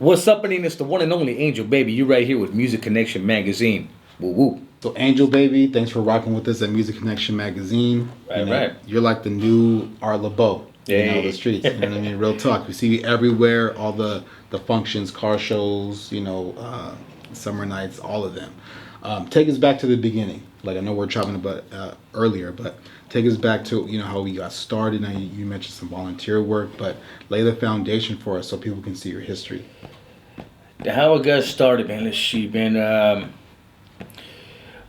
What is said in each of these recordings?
What's up, and it's the one and only Angel Baby. You right here with Music Connection Magazine. Woo woo. So Angel Baby, thanks for rocking with us at Music Connection Magazine. Right. You're like the new Art LeBeau. Yeah. The streets. You know what I mean? Real talk. We see you everywhere, all the functions, car shows, summer nights, all of them. Take us back to the beginning. Like I know we're talking about earlier, but take us back to how we got started. Now you mentioned some volunteer work, but lay the foundation for us so people can see your history. How it got started, man. Let's see, man.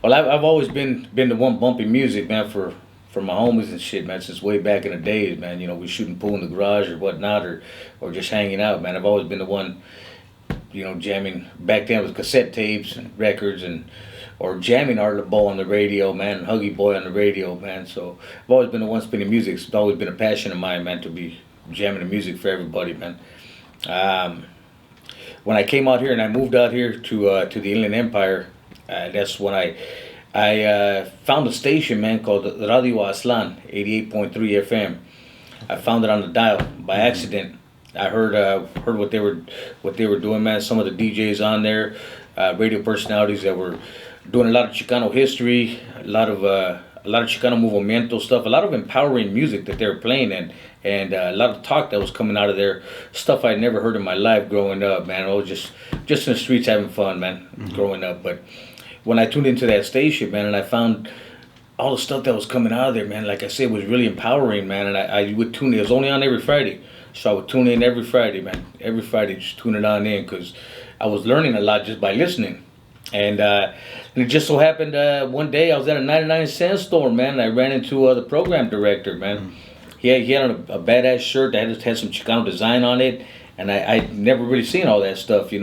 Well, I've always been the one bumping music, man, for my homies and shit, man, since way back in the days, man. We shooting pool in the garage or whatnot, or just hanging out, man. I've always been the one, jamming. Back then it was cassette tapes and records or jamming Art LeBeau on the radio, man, and Huggy Boy on the radio, man. So I've always been the one spinning music. It's always been a passion of mine, man, to be jamming the music for everybody, man. When I came out here and I moved out here to the Inland Empire, that's when I found a station, man, called Radio Aslan, 88.3 FM. I found it on the dial by accident. I heard what they were doing, man. Some of the DJs on there, radio personalities that were doing a lot of Chicano history, a lot of Chicano movimiento stuff, a lot of empowering music that they were playing, and a lot of talk that was coming out of there, stuff I'd never heard in my life growing up, man. I was just in the streets having fun, man, growing up. But when I tuned into that station, man, and I found all the stuff that was coming out of there, man, like I said, was really empowering, man. And I would tune in. It was only on every Friday, so I would tune in every Friday, man. Every Friday, just tune it on in, because I was learning a lot just by listening. And it just so happened one day I was at a 99-cent store, man, and I ran into the program director, man. He had on a badass shirt that had some Chicano design on it, and I never really seen all that stuff,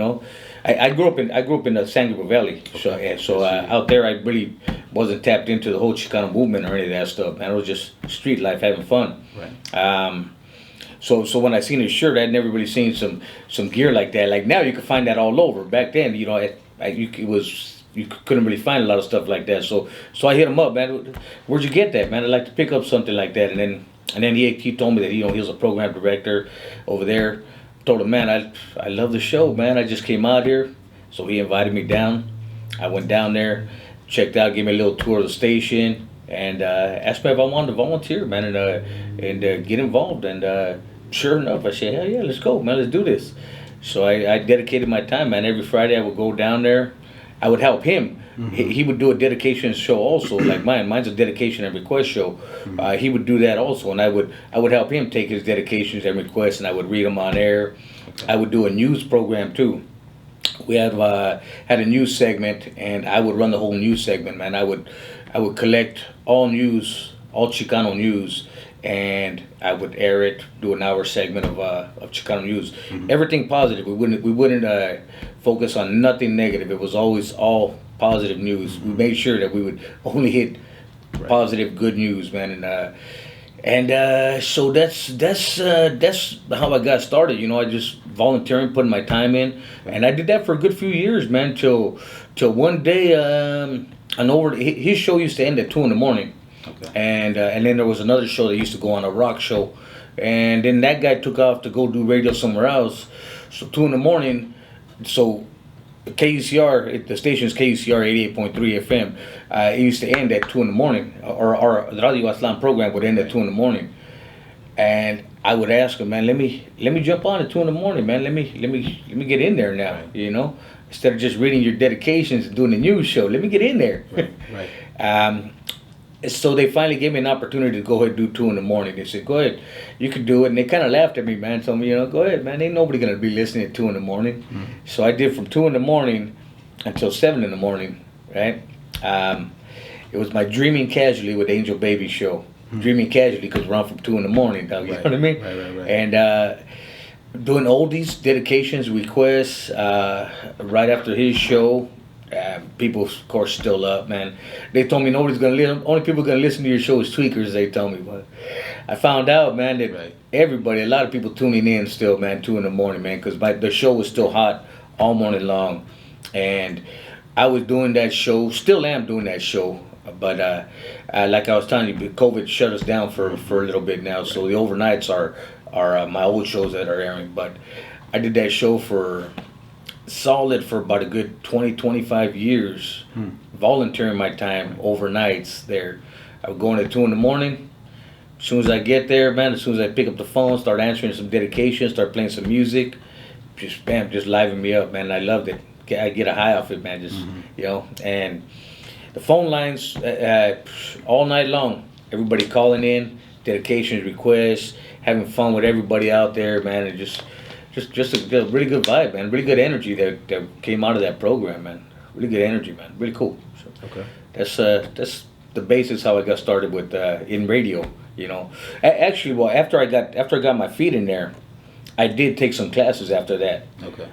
I grew up in the San Gabriel Valley, so out there I really wasn't tapped into the whole Chicano movement or any of that stuff, man. It was just street life, having fun. Right. So when I seen his shirt, I'd never really seen some gear like that. Like now, you can find that all over. Back then, you couldn't really find a lot of stuff like that. So I hit him up, man. Where'd you get that, man? I'd like to pick up something like that. And then he told me that he was a program director over there. Told him, man, I love the show, man. I just came out here, so he invited me down. I went down there, checked out, gave me a little tour of the station, and asked me if I wanted to volunteer, man, and get involved. And sure enough, I said, hell yeah, let's go, man, let's do this. So I dedicated my time, man. Every Friday I would go down there. I would help him. He would do a dedication show also, like mine. Mine's a dedication and request show. He would do that also, and I would help him take his dedications and requests, and I would read them on air. Okay. I would do a news program too. We had a news segment, and I would run the whole news segment, man. I would collect all news, all Chicano news, and I would air it, do an hour segment of Chicano news. Everything positive. We wouldn't focus on nothing negative. It was always all positive news. We made sure that we would only hit positive, good news, man. And so that's how I got started. I just volunteering, putting my time in, and I did that for a good few years, man. Till one day, his show used to end at 2 a.m. Okay. And then there was another show that used to go on, a rock show, and then that guy took off to go do radio somewhere else. So 2 a.m. So KUCR, the station's KUCR 88.3 FM. It used to end at 2 a.m. or the Radio Aslan program would end at 2 a.m. And I would ask him, man, let me jump on at 2 a.m. man. Let me get in there now. Instead of just reading your dedications and doing the news show, let me get in there. Right. So they finally gave me an opportunity to go ahead and do 2 a.m. They said, go ahead, you can do it. And they kind of laughed at me, man. Told me, go ahead, man. Ain't nobody going to be listening at 2 a.m. So I did from 2 a.m. until 7 a.m, right? It was my Dreaming Casually with Angel Baby show. Dreaming Casually, because we're on from 2 a.m, dog, you know what I mean? Right. And doing all these dedications, requests, right after his show. People, of course, still up, man. They told me nobody's gonna listen. Only people gonna listen to your show is tweakers. They told me, but I found out, man, that everybody, a lot of people tuning in still, man, 2 a.m, man, because the show was still hot all morning long, and I was doing that show, still am doing that show, but like I was telling you, COVID shut us down for a little bit now, so the overnights are my old shows that are airing, but I did that show for solid for about a good 20, 25 years, volunteering my time overnights there. I would go in at 2 in the morning. As soon as I get there, man, as soon as I pick up the phone, start answering some dedications, start playing some music, just bam, just liven me up, man. I loved it. I get a high off it, man. Just you know, and the phone lines all night long. Everybody calling in, dedications, requests, having fun with everybody out there, man, and just a really good vibe, man. Really good energy that came out of that program, man. Really good energy, man. Really cool. So Okay. that's the basis how I got started with in radio. You know, actually, well, after I got my feet in there, I did take some classes after that. Okay.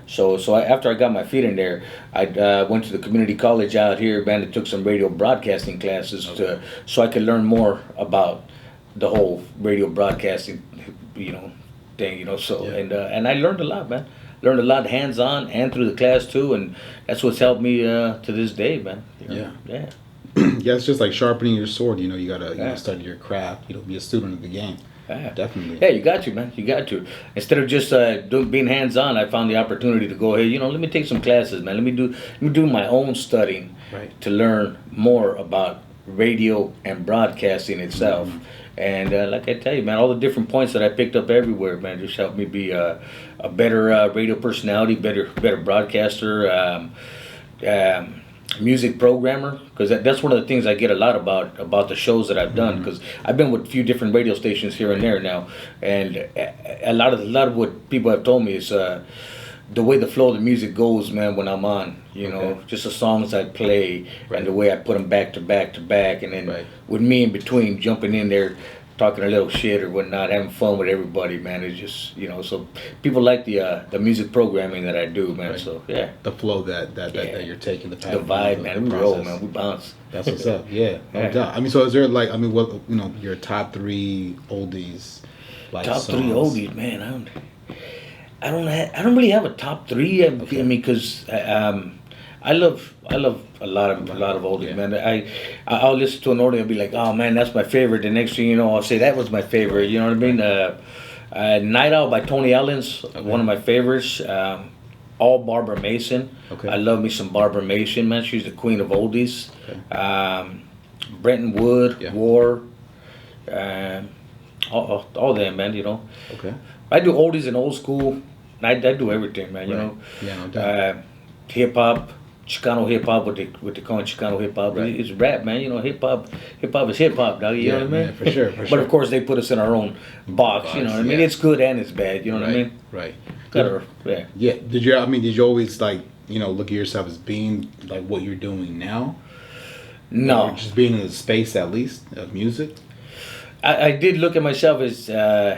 After I got my feet in there, I went to the community college out here, man, and took some radio broadcasting classes so I could learn more about the whole radio broadcasting, you know, thing, you know. So and I learned a lot, man. Learned a lot hands on and through the class too, and that's what's helped me to this day, man. You know? Yeah. Yeah, it's just like sharpening your sword. You know, you gotta study your craft. You know, be a student of the game. Yeah. Definitely. Yeah, you got to, man. You got to. Instead of just being hands on, I found the opportunity to go ahead. You know, let me take some classes, man. Let me do my own studying to learn more about radio and broadcasting itself. And like I tell you, man, all the different points that I picked up everywhere, man, just helped me be a better radio personality, better broadcaster, music programmer, because that's one of the things I get a lot about the shows that I've done, because I've been with a few different radio stations here and there now, and a lot of what people have told me is the way the flow of the music goes, man, when I'm on, you know, just the songs I play and the way I put them back to back to back, and then with me in between jumping in there, talking a little shit or whatnot, having fun with everybody, man. It's just, you know, so people like the music programming that I do, man. So yeah, the flow that you're taking, the vibe, man. We roll, man. We bounce. That's what's up. Yeah, no doubt. I mean, so is there like, I mean, what, you know, your top 3 oldies? Like top songs? 3 oldies, man. I don't really have a top 3. I mean, because I love a lot of oldies, man. I'll listen to an oldie and be like, oh man, that's my favorite. The next thing you know, I'll say that was my favorite. You know what I mean? Night Owl by Tony Allen's one of my favorites. All Barbara Mason. I love me some Barbara Mason, man. She's the queen of oldies. Brenton Wood, War, all them, man. You know. I do oldies and old school. I do everything, man. You know. Yeah, no doubt. Hip hop. Chicano hip hop, what they call Chicano hip hop. It's rap, man. You know, hip hop is hip hop, dog. You know what I mean? Yeah, for sure. But of course, they put us in our own box. You know what I mean? It's good and it's bad. You know what I mean? Right. Yeah. Did you always like, you know, look at yourself as being like what you're doing now? No. Or just being in the space at least of music. I did look at myself as,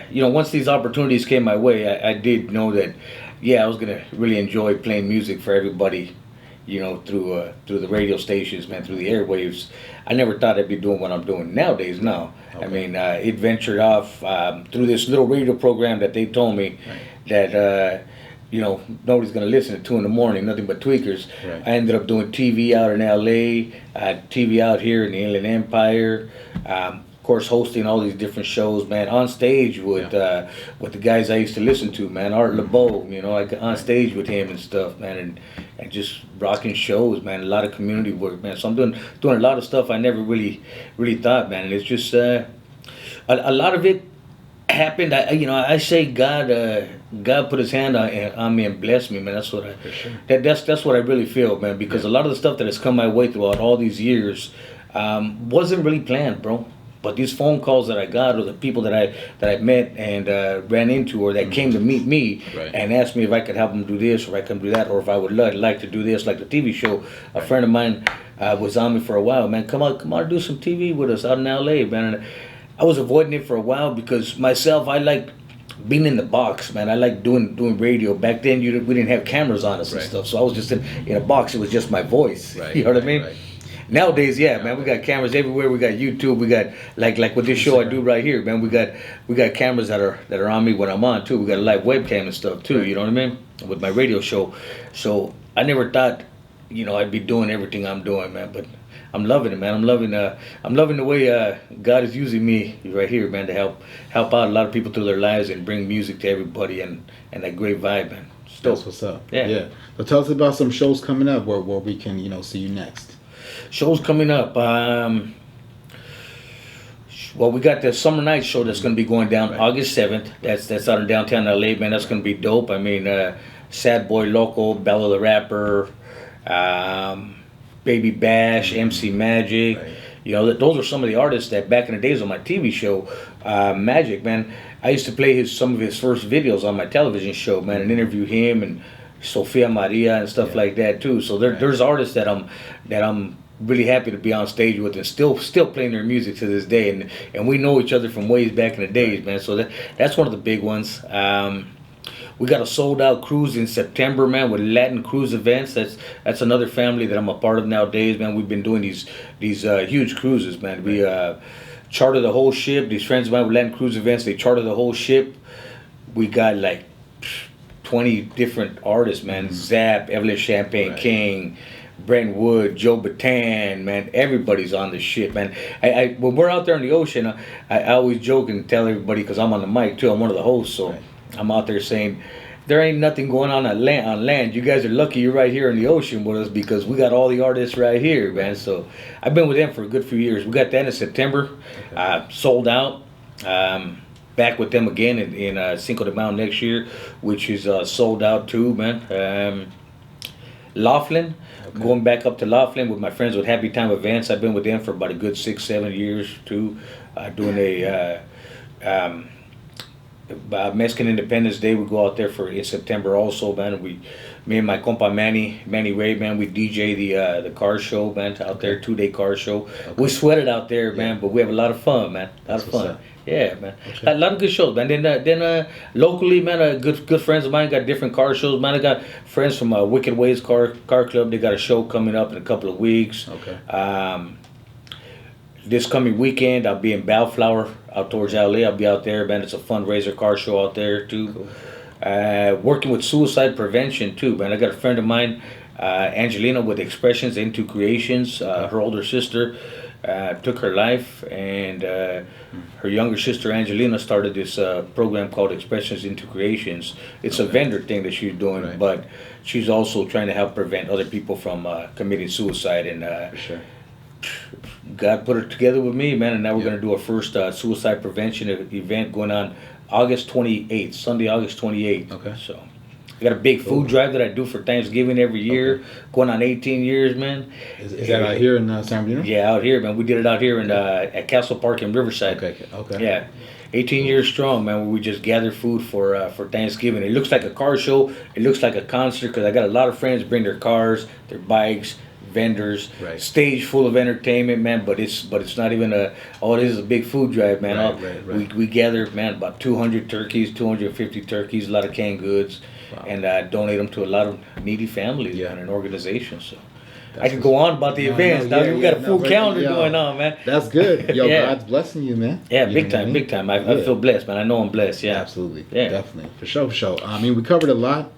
you know, once these opportunities came my way, I did know that, I was gonna really enjoy playing music for everybody. You know, through the radio stations, man, through the airwaves. I never thought I'd be doing what I'm doing nowadays. Now, I mean, it ventured off through this little radio program that they told me that you know, nobody's gonna listen at 2 in the morning, nothing but tweakers. I ended up doing TV out in LA, TV out here in the Inland Empire. Of course, hosting all these different shows, man, on stage with the guys I used to listen to, man, Art LeBeau, you know, I got on stage with him and stuff, man, and just rocking shows, man, a lot of community work, man. So I'm doing a lot of stuff I never really thought, man, and it's just a lot of it happened. I say God put His hand on me and blessed me, man. That's what that's what I really feel, man, because a lot of the stuff that has come my way throughout all these years wasn't really planned, bro. But these phone calls that I got, or the people that I met and ran into, or that came to meet me and asked me if I could help them do this, or I could do that, or if I would like to do this, like the TV show. A friend of mine was on me for a while, man. Come on, do some TV with us out in LA, man. And I was avoiding it for a while because myself, I like being in the box, man. I like doing radio. Back then, we didn't have cameras on us and stuff, so I was just in a box. It was just my voice. You know what I mean? Nowadays, man, we got cameras everywhere. We got YouTube. We got like with this show I do right here, man. We got cameras that are on me when I'm on too. We got a live webcam and stuff too. You know what I mean? With my radio show. So I never thought, you know, I'd be doing everything I'm doing, man. But I'm loving it, man. I'm loving the way God is using me right here, man, to help out a lot of people through their lives and bring music to everybody and that great vibe, man. Still. That's what's up. Yeah. Yeah. So tell us about some shows coming up where we can, see you next. Shows coming up. Well, we got the Summer Night show that's going to be going down August 7th. That's out in downtown LA, man. That's going to be dope. I mean, Sad Boy Loco, Bella the Rapper, Baby Bash, MC Magic. Right. Those are some of the artists that back in the days on my TV show, Magic, man. I used to play some of his first videos on my television show, man, and interview him and Sofia Maria and stuff like that too. So there's artists that I'm really happy to be on stage with and still playing their music to this day, and we know each other from ways back in the days, man. So that's one of the big ones. We got a sold out cruise in September, man, with Latin Cruise Events. That's another family that I'm a part of nowadays, man. We've been doing these huge cruises, man. We charter the whole ship. These friends of mine with Latin Cruise Events, they charter the whole ship. We got like 20 different artists, man. Zap, Evelyn Champagne King, Brent Wood, Joe Bataan, man. Everybody's on the ship, man. I when we're out there in the ocean, I always joke and tell everybody, because I'm on the mic too. I'm one of the hosts, so I'm out there saying, there ain't nothing going on land. You guys are lucky you're right here in the ocean with us, because we got all the artists right here, man. So I've been with them for a good few years. We got that in September, sold out. Back with them again in Cinco de Mayo next year, which is sold out too, man. Laughlin, going back up to Laughlin with my friends with Happy Time Events. I've been with them for about a good 6-7 years too, doing a Mexican Independence Day. We go out there in September also, man. Me and my compa Manny Ray, man, we DJ the car show, man, out there, 2-day car show. We sweat it out there, man, but we have a lot of fun, man. A lot of fun. Yeah, man. A lot of good shows, man. Then locally, man, good friends of mine got different car shows, man. I got friends from Wicked Ways Car Club. They got a show coming up in a couple of weeks. Okay. This coming weekend, I'll be in Bellflower, out towards LA. I'll be out there, man. It's a fundraiser car show out there too. Cool. Working with suicide prevention too, man. I got a friend of mine, Angelina, with Expressions Into Creations. Her older sister took her life, and her younger sister Angelina started this program called Expressions Into Creations. It's a vendor thing that she's doing, but she's also trying to help prevent other people from committing suicide. And For sure. God put it together with me, man, and now we're going to do our first suicide prevention event going on August 28th, Sunday, August 28th. Okay. So I got a big food drive that I do for Thanksgiving every year, going on 18 years, man. Is that out here in San Bernardino? Yeah, out here, man. We did it out here in at Castle Park in Riverside. Okay. Yeah. 18 years strong, man, where we just gather food for Thanksgiving. It looks like a car show. It looks like a concert, because I got a lot of friends bring their cars, their bikes, vendors, stage full of entertainment, man. But it's not even all it is a big food drive, man. Right. We gather, man, about 200 turkeys, 250 turkeys, a lot of canned goods, and donate them to a lot of needy families and organizations. So I can go on about the events. We got a full calendar going on, man. That's good. Yo, God's blessing you, man. Yeah, big time. I feel blessed, man. I know I'm blessed. Yeah, absolutely. Yeah, definitely, for sure. I mean, we covered a lot.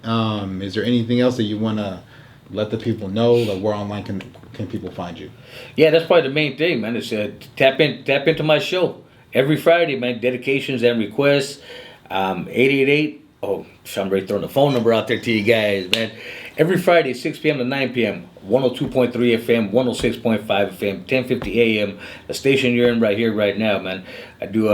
Is there anything else that you want to let the people know? Like, where online can people find you? Yeah, that's probably the main thing, man. Is tap into my show every Friday, man. Dedications and requests. 888. Oh, I'm ready throwing the phone number out there to you guys, man. Every Friday, 6 p.m. to 9 p.m. 102.3 FM, 106.5 FM, 1050 AM. The station you're in right here, right now, man. I do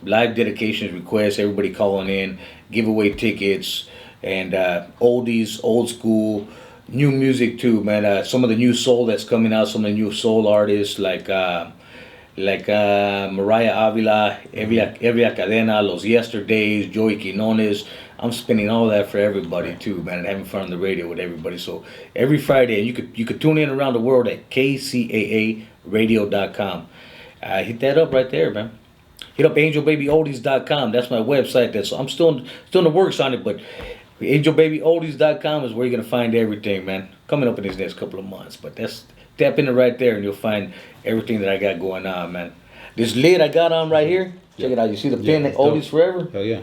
live dedications requests. Everybody calling in, giveaway tickets, and oldies, old school. New music too, man. Some of the new soul that's coming out, some of the new soul artists like Mariah Avila, Evia Cadena, Los Yesterdays, Joey Quinones. I'm spinning all that for everybody too, man, and having fun on the radio with everybody. So every Friday, and you could tune in around the world at kcaaradio.com. Hit that up right there, man. Hit up angelbabyoldies.com. That's my website. I'm still in the works on it, but angelbabyoldies.com is where you're gonna find everything, man. Coming up in these next couple of months, but tap in it right there, and you'll find everything that I got going on, man. This lid I got on right here, check it out. You see the pin, Oldies Forever? Hell yeah.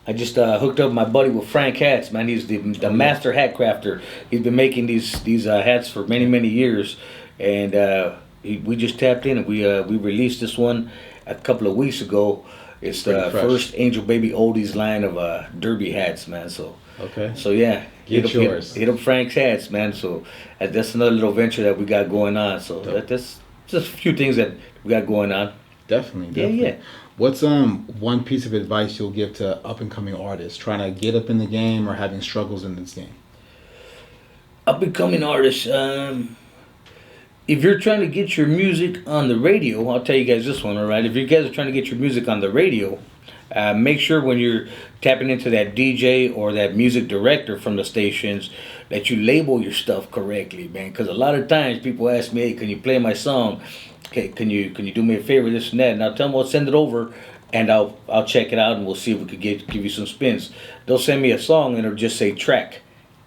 I just hooked up my buddy with Frank Hats, man. He's the master hat crafter. He's been making these hats for many years, and we just tapped in and we released this one a couple of weeks ago. It's Pretty the fresh. first Angel Baby Oldies line of derby hats, man. Okay. So yeah, Get yours. hit up Frank's hats, man. So that's another little venture that we got going on. So Dope. that's just a few things that we got going on. Definitely. Yeah, Definitely. yeah. What's one piece of advice you'll give to up and coming artists trying to get up in the game or having struggles in this game? Up and coming artists. If you're trying to get your music on the radio, I'll tell you guys this one, all right? If you guys are trying to get your music on the radio, make sure when you're tapping into that DJ or that music director from the stations that you label your stuff correctly, man. Because a lot of times people ask me, "Hey, can you play my song? Okay, can you do me a favor, this and that?" And I'll tell them, "Well, send it over, and I'll check it out, and we'll see if we could give you some spins." They'll send me a song, and it'll just say track,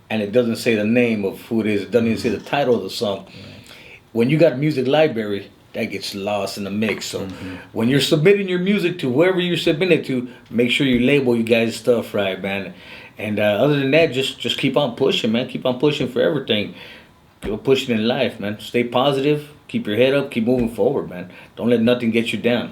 and it doesn't say the name of who it is. It doesn't even say the title of the song. When you got a music library, that gets lost in the mix. So when you're submitting your music to whoever you're submitting it to, make sure you label you guys' stuff right, man. And other than that, just keep on pushing, man. Keep on pushing for everything. Keep pushing in life, man. Stay positive. Keep your head up. Keep moving forward, man. Don't let nothing get you down.